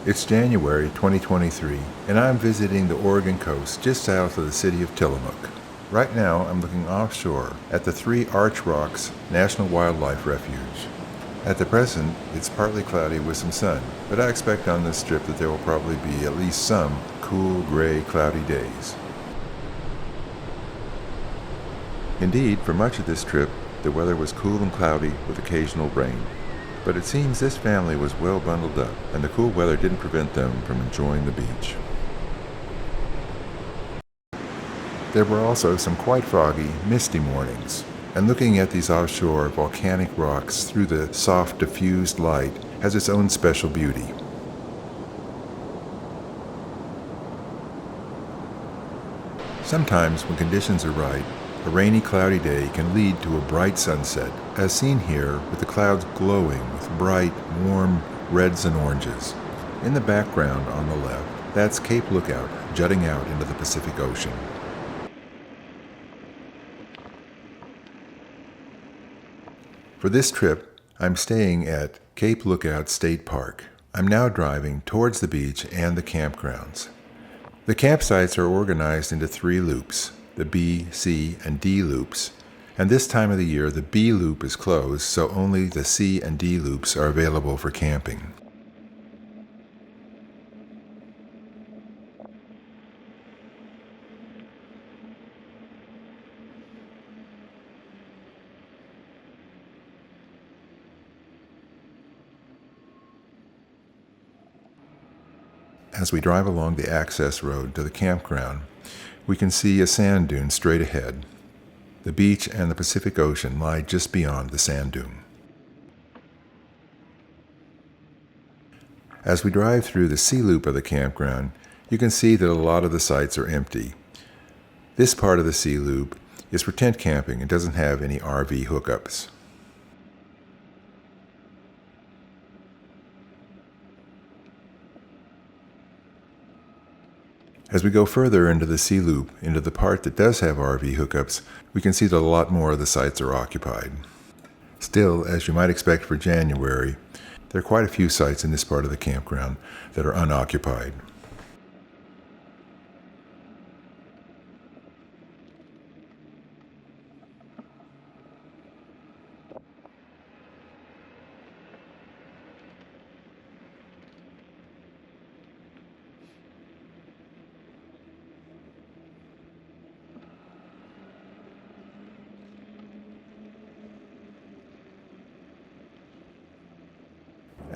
It's January 2023, and I'm visiting the Oregon coast just south of the city of Tillamook. Right now, I'm looking offshore at the Three Arch Rocks National Wildlife Refuge. At the present, it's partly cloudy with some sun, but I expect on this trip that there will probably be at least some cool, gray, cloudy days. Indeed, for much of this trip, the weather was cool and cloudy with occasional rain. But it seems this family was well bundled up, and the cool weather didn't prevent them from enjoying the beach. There were also some quite foggy, misty mornings, and looking at these offshore volcanic rocks through the soft, diffused light has its own special beauty. Sometimes, when conditions are right, a rainy, cloudy day can lead to a bright sunset, as seen here with the clouds glowing with bright, warm reds and oranges. In the background on the left, that's Cape Lookout jutting out into the Pacific Ocean. For this trip, I'm staying at Cape Lookout State Park. I'm now driving towards the beach and the campgrounds. The campsites are organized into 3 loops, the B, C, and D loops, and this time of the year the B loop is closed, so only the C and D loops are available for camping. As we drive along the access road to the campground, we can see a sand dune straight ahead. The beach and the Pacific Ocean lie just beyond the sand dune. As we drive through the C loop of the campground, you can see that a lot of the sites are empty. This part of the C loop is for tent camping and doesn't have any RV hookups. As we go further into the C loop, into the part that does have RV hookups, we can see that a lot more of the sites are occupied. Still, as you might expect for January, there are quite a few sites in this part of the campground that are unoccupied.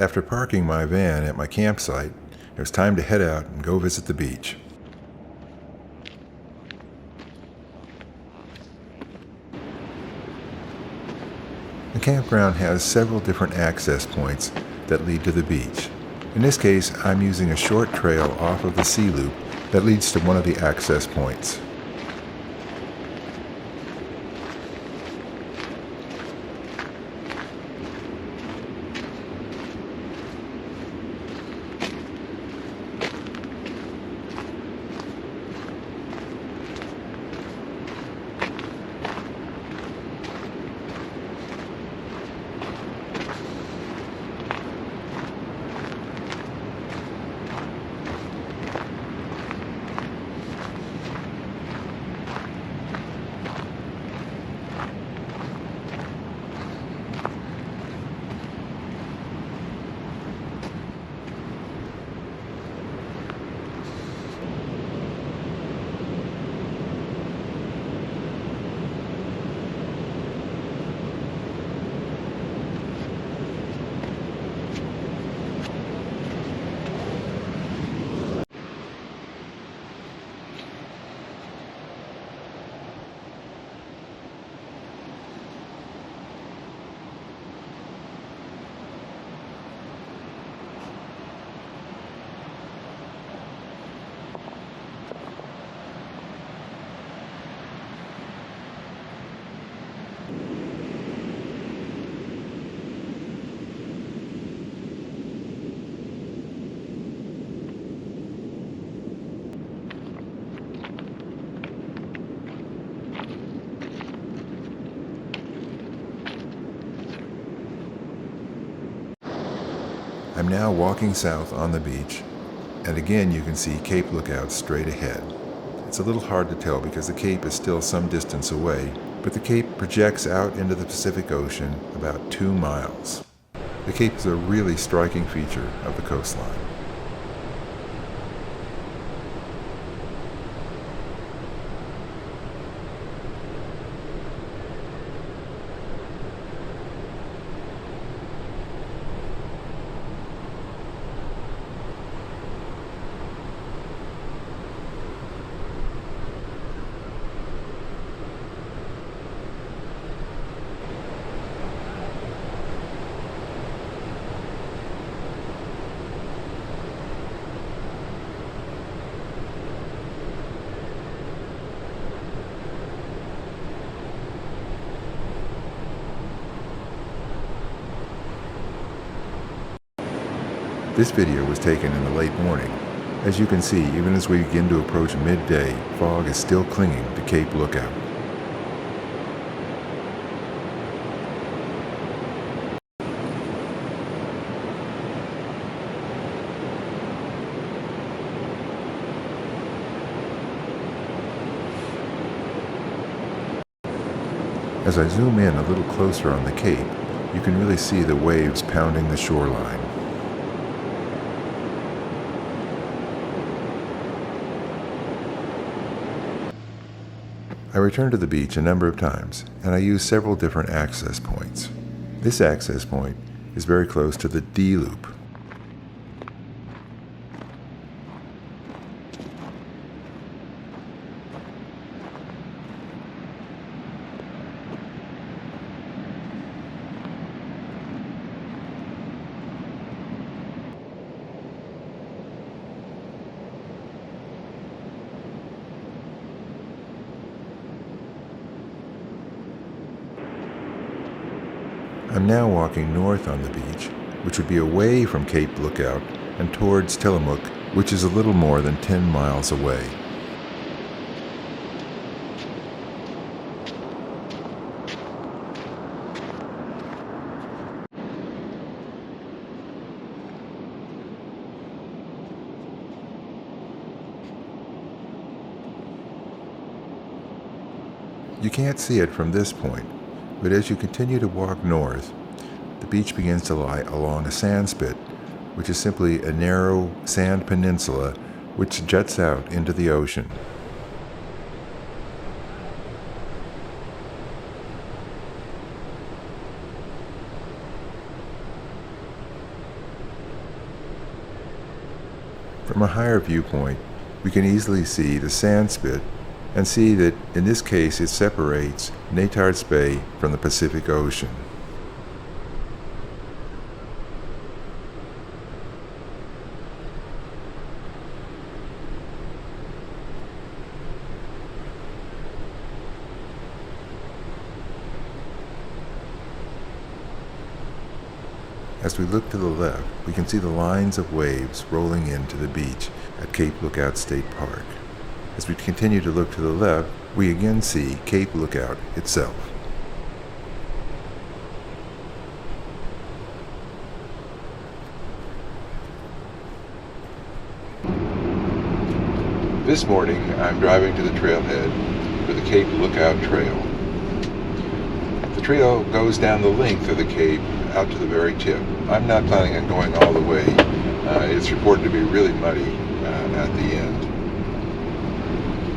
After parking my van at my campsite, it was time to head out and go visit the beach. The campground has several different access points that lead to the beach. In this case, I'm using a short trail off of the C loop that leads to one of the access points. I'm now walking south on the beach, and again you can see Cape Lookout straight ahead. It's a little hard to tell because the Cape is still some distance away, but the Cape projects out into the Pacific Ocean about 2 miles. The Cape is a really striking feature of the coastline. This video was taken in the late morning. As you can see, even as we begin to approach midday, fog is still clinging to Cape Lookout. As I zoom in a little closer on the Cape, you can really see the waves pounding the shoreline. I return to the beach a number of times, and I use several different access points. This access point is very close to the D loop. I'm now walking north on the beach, which would be away from Cape Lookout and towards Tillamook, which is a little more than 10 miles away. You can't see it from this point, but as you continue to walk north, the beach begins to lie along a sand spit, which is simply a narrow sand peninsula which juts out into the ocean. From a higher viewpoint, we can easily see the sand spit and see that in this case it separates Natar's Bay from the Pacific Ocean. As we look to the left, we can see the lines of waves rolling into the beach at Cape Lookout State Park. As we continue to look to the left, we again see Cape Lookout itself. This morning, I'm driving to the trailhead for the Cape Lookout Trail. The trail goes down the length of the Cape out to the very tip. I'm not planning on going all the way. It's reported to be really muddy at the end.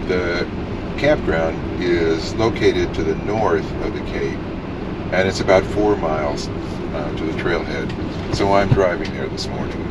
The campground is located to the north of the Cape, and it's about 4 miles to the trailhead, so I'm driving there this morning.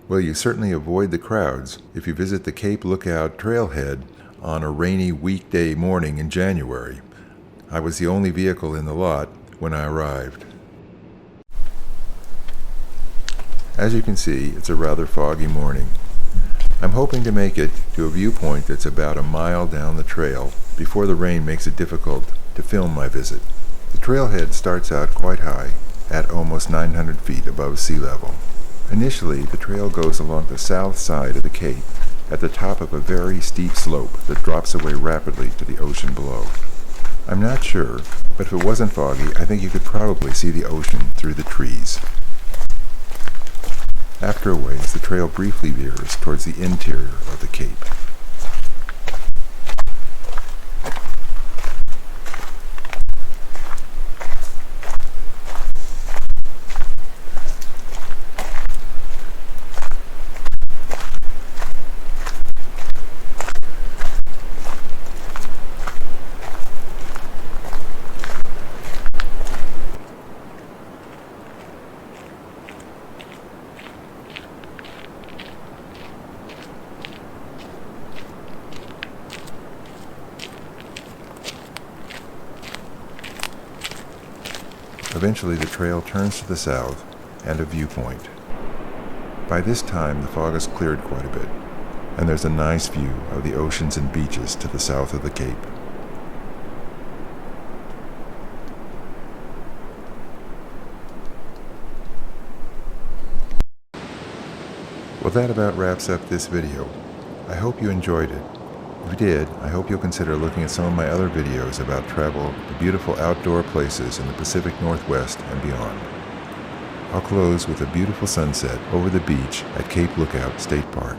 Well, you certainly avoid the crowds if you visit the Cape Lookout trailhead on a rainy weekday morning in January. I was the only vehicle in the lot when I arrived. As you can see, it's a rather foggy morning. I'm hoping to make it to a viewpoint that's about a mile down the trail before the rain makes it difficult to film my visit. The trailhead starts out quite high, at almost 900 feet above sea level. Initially, the trail goes along the south side of the cape at the top of a very steep slope that drops away rapidly to the ocean below. I'm not sure, but if it wasn't foggy, I think you could probably see the ocean through the trees. After a ways, the trail briefly veers towards the interior of the cape. Eventually, the trail turns to the south and a viewpoint. By this time, the fog has cleared quite a bit, and there's a nice view of the oceans and beaches to the south of the cape. Well, that about wraps up this video. I hope you enjoyed it. If you did, I hope you'll consider looking at some of my other videos about travel to beautiful outdoor places in the Pacific Northwest and beyond. I'll close with a beautiful sunset over the beach at Cape Lookout State Park.